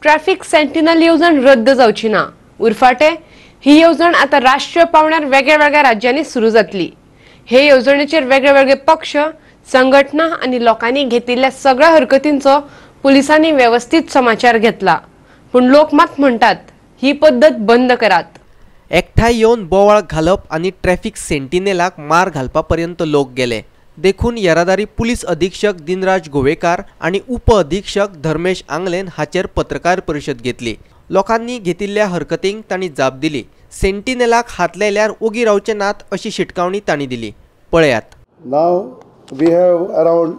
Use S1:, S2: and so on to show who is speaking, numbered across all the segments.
S1: Traffic sentinel येवजण रद्द जावची ना। उरफाटे ही येवजण आता राष्ट्रीय पावण्यार वेगळ्या राज्यांनी सुरू जातली। हे येवजणेचेर वेगळे पक्ष, संघटना आणि लोकांनी घेतिल्ल्या सगळ्या हरकतींचो पुलिसांनी व्यवस्थित समाचार घेतला। पण लोक मात म्हणतात ही पद्धत बंद करात।
S2: एकठांय येवन बोवाळ घालप आणि ट्रॅफिक सेंटिनेलाक मार घालपापर्यंत लोक गेले। देखून येरादारी पुलीस अधीक्षक दिनराज गोवेकार आणि उप अधीक्षक धर्मेश आंगलेन हाचेर पत्रकार परिषद घेतली। लोकांनी घेतिल्ल्या हरकतींक तांणी जाप दिली। सेंटिनेलाक हात लायल्यार ओगी रावचे नात अशी शिटकावणी तांणी दिली। पळयात।
S3: Now we have around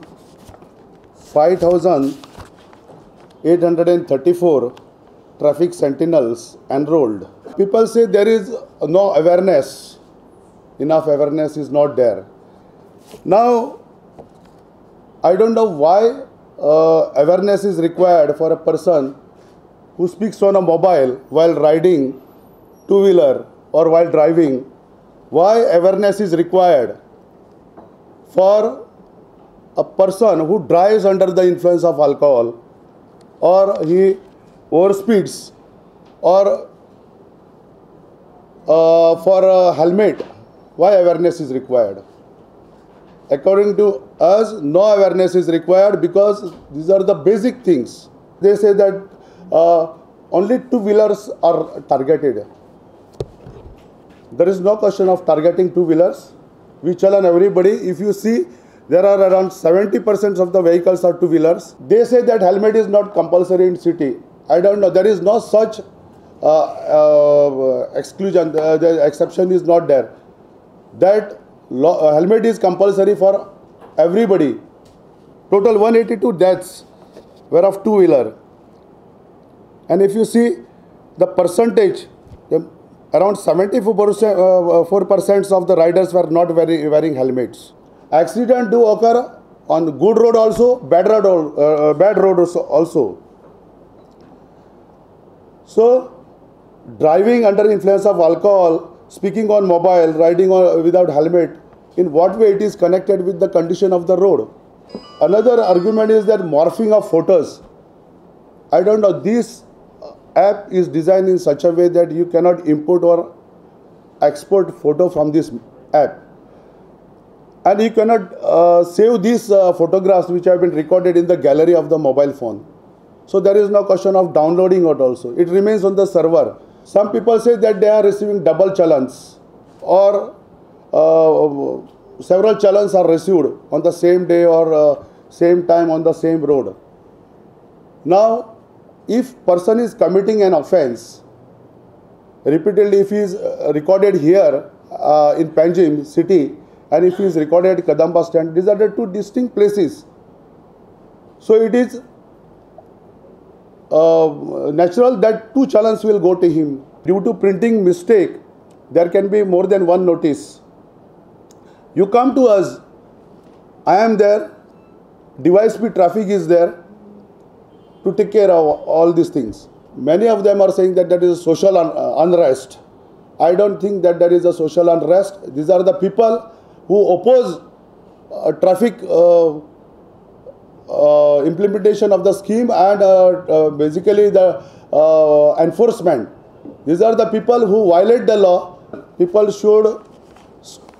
S3: 5,834 traffic sentinels enrolled. People say there is no awareness. Enough awareness is not there. Now, I don't know why awareness is required for a person who speaks on a mobile while riding two-wheeler or while driving. Why awareness is required for a person who drives under the influence of alcohol or he overspeeds or for a helmet? Why awareness is required? According to us, no awareness is required because these are the basic things. They say that only two-wheelers are targeted. There is no question of targeting two-wheelers. We challenge everybody. If you see, there are around 70% of the vehicles are two-wheelers. They say that helmet is not compulsory in city. I don't know. There is no such exclusion. The exception is not there. That helmet is compulsory for everybody. Total 182 deaths were of two-wheeler. And if you see the percentage, around 74% of the riders were not wearing helmets. Accidents do occur on good road also, bad road also. So, driving under influence of alcohol, speaking on mobile, riding without helmet, in what way it is connected with the condition of the road? Another argument is that morphing of photos. I don't know, this app is designed in such a way that you cannot import or export photo from this app. And you cannot save these photographs which have been recorded in the gallery of the mobile phone. So there is no question of downloading it also. It remains on the server. Some people say that they are receiving double challans or several challans are received on the same day or same time on the same road. Now, if person is committing an offence repeatedly, if he is recorded here in Panjim city and if he is recorded at Kadamba stand, these are the two distinct places. So it is natural that two challenges will go to him. Due to printing mistake, there can be more than one notice. You come to us, I am there, device P traffic is there to take care of all these things. Many of them are saying that is a social unrest. I don't think that there is a social unrest. These are the people who oppose traffic implementation of the scheme and basically the enforcement. These are the people who violate the law. People should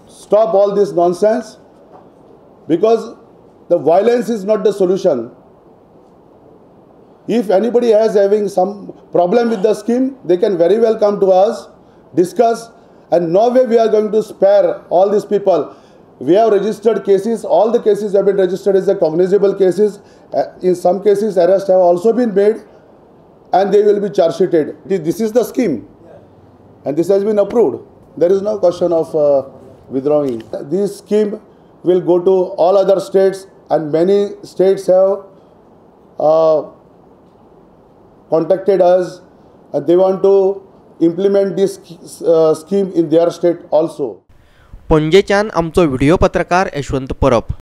S3: stop all this nonsense because the violence is not the solution. If anybody is having some problem with the scheme, they can very well come to us, discuss, and no way we are going to spare all these people. We have registered cases. All the cases have been registered as the cognizable cases. In some cases, arrests have also been made and they will be charge sheeted. This is the scheme and this has been approved. There is no question of withdrawing. This scheme will go to all other states and many states have contacted us and they want to implement this scheme in their state also.
S2: पणजेच्यान आमचो video पत्रकार यशवंत परब।